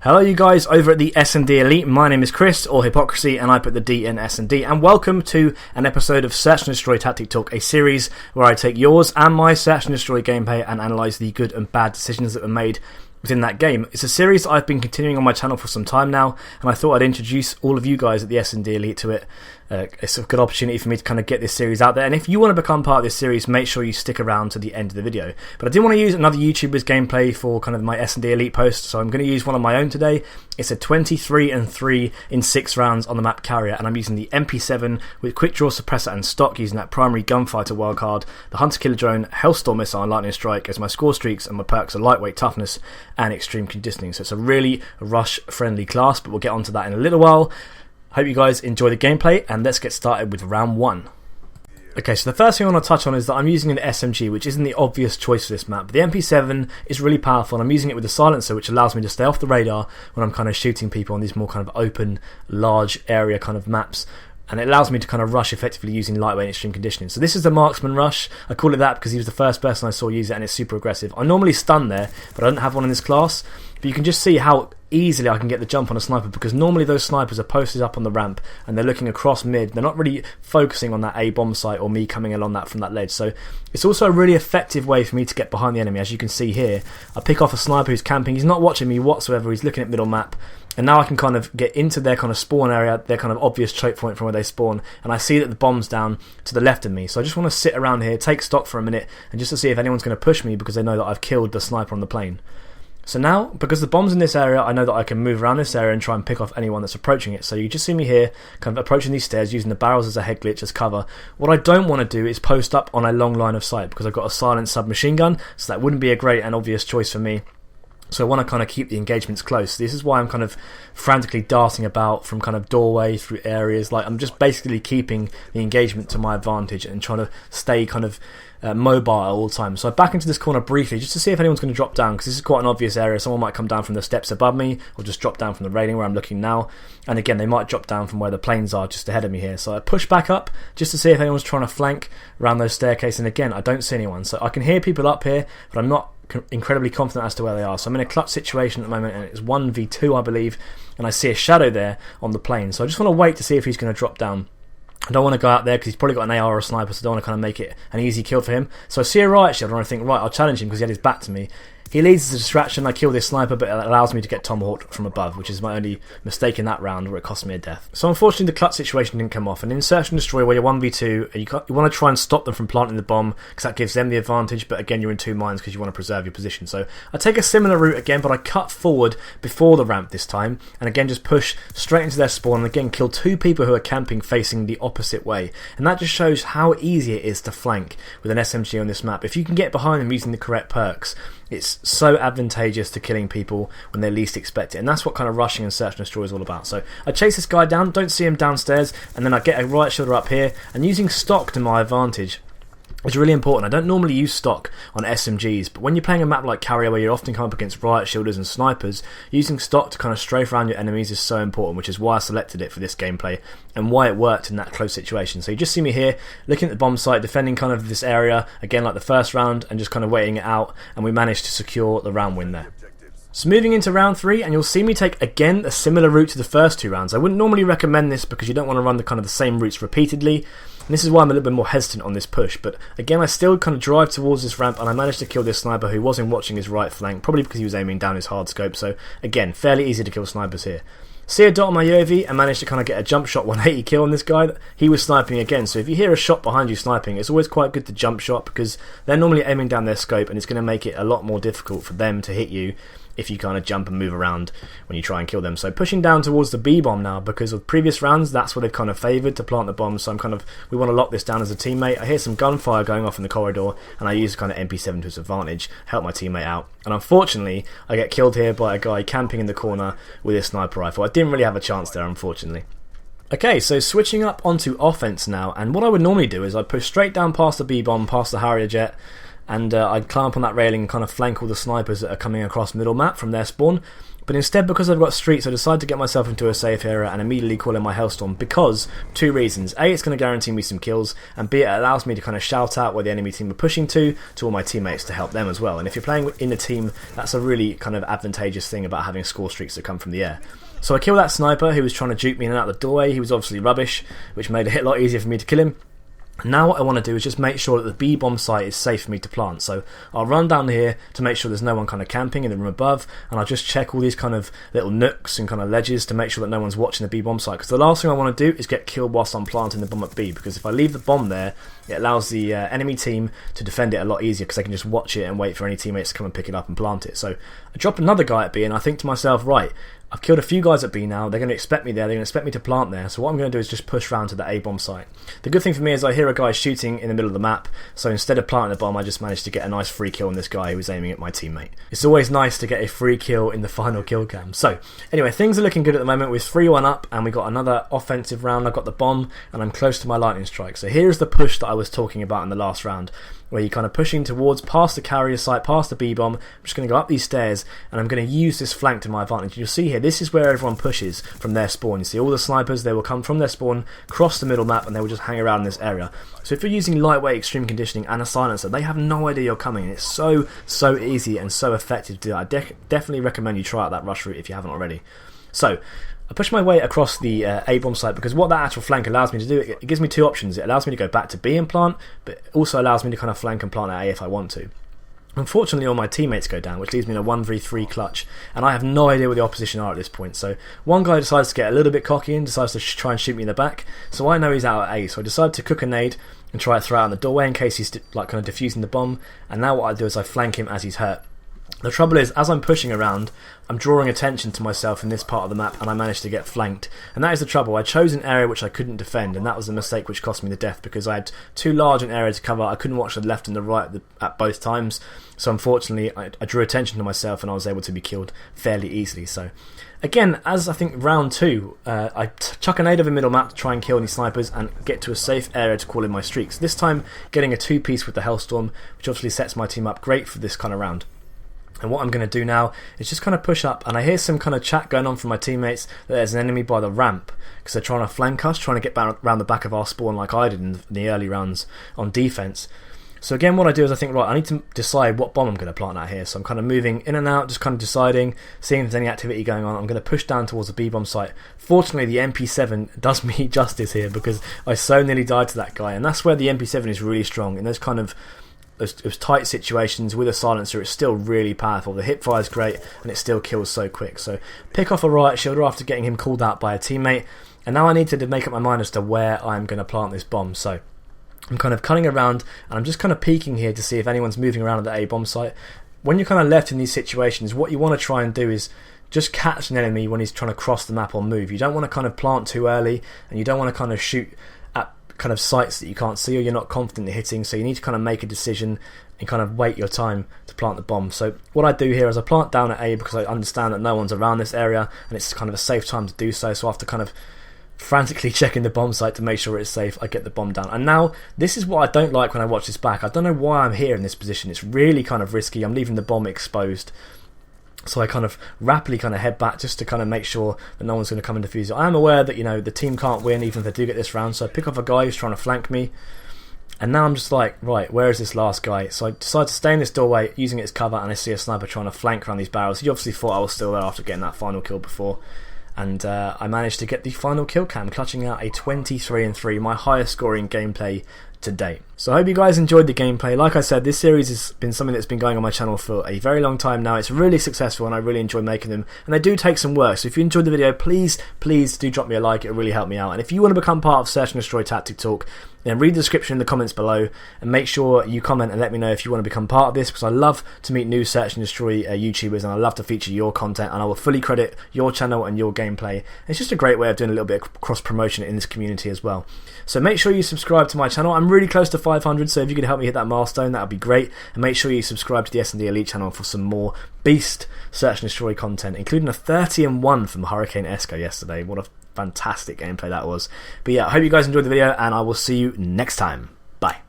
Hello you guys over at the TheSnDElite, my name is Chris, or HypoChriSy, and I put the D in S&D, and welcome to an episode of Search and Destroy Tactic Talk, a series where I take yours and my Search and Destroy gameplay and analyse the good and bad decisions that were made within that game. It's a series that I've been continuing on my channel for some time now, and I thought I'd introduce all of you guys at the TheSnDElite to it. It's a good opportunity for me to kind of get this series out there, and if you want to become part of this series, make sure you stick around to the end of the video. But I didn't want to use another YouTuber's gameplay for kind of my TheSnDElite post, so I'm going to use one of my own today. It's a 23-3 in 6 rounds on the map Carrier, and I'm using the MP7 with quick draw suppressor and stock, using that primary gunfighter wildcard, the Hunter Killer Drone, Hellstorm Missile and Lightning Strike as my score streaks, and my perks are lightweight toughness and extreme conditioning. So it's a really rush friendly class, but we'll get onto that in a little while. Hope you guys enjoy the gameplay, and let's get started with round 1. Okay, so the first thing I want to touch on is that I'm using an SMG, which isn't the obvious choice for this map. But the MP7 is really powerful, and I'm using it with a silencer, which allows me to stay off the radar when I'm kind of shooting people on these more kind of open, large area kind of maps. And it allows me to kind of rush effectively using lightweight and extreme conditioning. So this is the marksman rush. I call it that because he was the first person I saw use it, and it's super aggressive. I normally stun there, but I don't have one in this class. But you can just see how easily I can get the jump on a sniper, because normally those snipers are posted up on the ramp and they're looking across mid. They're not really focusing on that A bomb site or me coming along that from that ledge. So it's also a really effective way for me to get behind the enemy. As you can see here, I pick off a sniper who's camping. He's not watching me whatsoever. He's looking at middle map. And now I can kind of get into their kind of spawn area, their kind of obvious choke point from where they spawn, and I see that the bomb's down to the left of me. So I just want to sit around here, take stock for a minute, and just to see if anyone's going to push me, because they know that I've killed the sniper on the plane. So now, because the bomb's in this area, I know that I can move around this area and try and pick off anyone that's approaching it. So you just see me here, kind of approaching these stairs, using the barrels as a head glitch, as cover. What I don't want to do is post up on a long line of sight, because I've got a silent submachine gun, so that wouldn't be a great and obvious choice for me. So I want to kind of keep the engagements close. This is why I'm kind of frantically darting about from kind of doorway through areas. Like, I'm just basically keeping the engagement to my advantage and trying to stay kind of mobile all the time. So I back into this corner briefly just to see if anyone's going to drop down, because this is quite an obvious area. Someone might come down from the steps above me, or just drop down from the railing where I'm looking now. And again, they might drop down from where the planes are just ahead of me here. So I push back up just to see if anyone's trying to flank around those staircases. And again, I don't see anyone. So I can hear people up here, but I'm not incredibly confident as to where they are. So I'm in a clutch situation at the moment, and it's 1v2 I believe, and I see a shadow there on the plane. So I just want to wait to see if he's going to drop down. I don't want to go out there because he's probably got an AR or a sniper, so I don't want to kind of make it an easy kill for him. So I see a riot shield, and I think, right, I'll challenge him because he had his back to me. He leads as a distraction. I kill this sniper, but it allows me to get tomahawked from above, which is my only mistake in that round, where it cost me a death. So unfortunately the clutch situation didn't come off, and in Search and Destroy, where you're 1v2, you want to try and stop them from planting the bomb, because that gives them the advantage, but again you're in 2 minds because you want to preserve your position. So I take a similar route again, but I cut forward before the ramp this time, and again just push straight into their spawn, and again kill 2 people who are camping facing the opposite way. And that just shows how easy it is to flank with an SMG on this map. If you can get behind them using the correct perks, it's so advantageous to killing people when they least expect it, and that's what kind of rushing and Search and Destroy is all about. So I chase this guy down, don't see him downstairs, and then I get a riot shielder up here, and using stock to my advantage is really important. I don't normally use stock on SMGs, but when you're playing a map like Carrier, where you often come up against riot shielders and snipers, using stock to kind of strafe around your enemies is so important, which is why I selected it for this gameplay and why it worked in that close situation. So you just see me here looking at the bomb site, defending kind of this area again like the first round, and just kind of waiting it out, and we managed to secure the round win there. So moving into round 3, and you'll see me take again a similar route to the first 2 rounds. I wouldn't normally recommend this because you don't want to run the kind of the same routes repeatedly. And this is why I'm a little bit more hesitant on this push, but again I still kind of drive towards this ramp, and I managed to kill this sniper who wasn't watching his right flank, probably because he was aiming down his hard scope. So again, fairly easy to kill snipers here. See a dot on my UAV and managed to kind of get a jump shot 180 kill on this guy. He was sniping again, so if you hear a shot behind you sniping, it's always quite good to jump shot, because they're normally aiming down their scope, and it's going to make it a lot more difficult for them to hit you if you kind of jump and move around when you try and kill them. So pushing down towards the B bomb now, because of previous rounds that's what they've kind of favoured to plant the bomb. So we want to lock this down as a teammate. I hear some gunfire going off in the corridor, and I use kind of MP7 to its advantage, help my teammate out, and unfortunately I get killed here by a guy camping in the corner with his sniper rifle. I didn't really have a chance there, unfortunately. Okay, so switching up onto offense now, and what I would normally do is I'd push straight down past the B bomb, past the Harrier jet, and I'd climb up on that railing and kind of flank all the snipers that are coming across middle map from their spawn. But instead, because I've got streets, I decided to get myself into a safe area and immediately call in my Hellstorm because, two reasons. A, it's going to guarantee me some kills, and B, it allows me to kind of shout out where the enemy team are pushing to all my teammates to help them as well. And if you're playing in a team, that's a really kind of advantageous thing about having score streaks that come from the air. So I killed that sniper who was trying to juke me in and out the doorway. He was obviously rubbish, which made it a lot easier for me to kill him. Now what I want to do is just make sure that the B-bomb site is safe for me to plant. So I'll run down here to make sure there's no one kind of camping in the room above, and I'll just check all these kind of little nooks and kind of ledges to make sure that no one's watching the B-bomb site, because the last thing I want to do is get killed whilst I'm planting the bomb at B, because if I leave the bomb there, it allows the enemy team to defend it a lot easier because they can just watch it and wait for any teammates to come and pick it up and plant it. So I drop another guy at B and I think to myself, right, I've killed a few guys at B now, they're going to expect me there, they're going to expect me to plant there, so what I'm going to do is just push round to the A-bomb site. The good thing for me is I hear a guy shooting in the middle of the map, so instead of planting the bomb I just managed to get a nice free kill on this guy who was aiming at my teammate. It's always nice to get a free kill in the final kill cam. So anyway, things are looking good at the moment with 3-1 up, and we got another offensive round. I've got the bomb and I'm close to my lightning strike. So here's the push that I was talking about in the last round, where you're kind of pushing towards past the carrier site, past the B-bomb. I'm just going to go up these stairs and I'm going to use this flank to my advantage. You'll see here, this is where everyone pushes from their spawn. You see all the snipers, they will come from their spawn, cross the middle map, and they will just hang around in this area. So if you're using lightweight extreme conditioning and a silencer, they have no idea you're coming. It's so easy and so effective to do. I definitely recommend you try out that rush route if you haven't already. So I push my way across the A-bomb site because what that actual flank allows me to do, it gives me two options. It allows me to go back to B and plant, but it also allows me to kind of flank and plant at A if I want to. Unfortunately, all my teammates go down, which leaves me in a 1v3 clutch, and I have no idea where the opposition are at this point. So one guy decides to get a little bit cocky and decides to try and shoot me in the back, so I know he's out at A, so I decide to cook a nade and try to throw it out in the doorway in case he's like kind of defusing the bomb, and now what I do is I flank him as he's hurt. The trouble is, as I'm pushing around, I'm drawing attention to myself in this part of the map, and I managed to get flanked. And that is the trouble. I chose an area which I couldn't defend, and that was a mistake which cost me the death, because I had too large an area to cover. I couldn't watch the left and the right at both times. So unfortunately, I drew attention to myself, and I was able to be killed fairly easily. So again, as I think round 2, I chuck a nade over middle map to try and kill any snipers and get to a safe area to call in my streaks. This time, getting a 2-piece with the Hellstorm, which obviously sets my team up great for this kind of round. And what I'm going to do now is just kind of push up, and I hear some kind of chat going on from my teammates that there's an enemy by the ramp because they're trying to flank us, trying to get around the back of our spawn like I did in the early rounds on defense. So again, what I do is I think, right, I need to decide what bomb I'm going to plant out here. So I'm kind of moving in and out, just kind of deciding, seeing if there's any activity going on. I'm going to push down towards the B-bomb site. Fortunately, the MP7 does me justice here because I so nearly died to that guy, and that's where the MP7 is really strong in those kind of those tight situations with a silencer. It's still really powerful. The hip fire is great and it still kills so quick. So pick off a riot shielder after getting him called out by a teammate, and now I need to make up my mind as to where I'm going to plant this bomb. So I'm kind of cutting around and I'm just kind of peeking here to see if anyone's moving around at the A-bomb site. When you're kind of left in these situations, what you want to try and do is just catch an enemy when he's trying to cross the map or move. You don't want to kind of plant too early, and you don't want to kind of shoot at kind of sites that you can't see or you're not confident in hitting, so you need to kind of make a decision and kind of wait your time to plant the bomb. So what I do here is I plant down at A because I understand that no one's around this area and it's kind of a safe time to do so. So after kind of frantically checking the bomb site to make sure it's safe, I get the bomb down. And now this is what I don't like when I watch this back. I don't know why I'm here in this position. It's really kind of risky. I'm leaving the bomb exposed. So I kind of rapidly kind of head back just to kind of make sure that no one's going to come and defuse it. I am aware that, you know, the team can't win even if they do get this round, so I pick off a guy who's trying to flank me. And now I'm just like, right, where is this last guy? So I decide to stay in this doorway using it as cover, and I see a sniper trying to flank around these barrels. He obviously thought I was still there after getting that final kill before. And I managed to get the final kill cam, clutching out a 23-3, my highest scoring gameplay to date. So I hope you guys enjoyed the gameplay. Like I said, this series has been something that's been going on my channel for a very long time now. It's really successful and I really enjoy making them, and they do take some work. So if you enjoyed the video, please do drop me a like. It really helped me out. And if you want to become part of Search and Destroy Tactic Talk, then read the description in the comments below and make sure you comment and let me know if you want to become part of this, because I love to meet new Search and Destroy YouTubers, and I love to feature your content, and I will fully credit your channel and your gameplay. It's just a great way of doing a little bit of cross promotion in this community as well. So make sure you subscribe to my channel. I'm really close to 500, so if you could help me hit that milestone, that would be great. And make sure you subscribe to the TheSnDElite channel for some more beast Search and Destroy content, including a 30-1 from Hurricane Esco yesterday. What a fantastic gameplay that was. But yeah, I hope you guys enjoyed the video, and I will see you next time. Bye.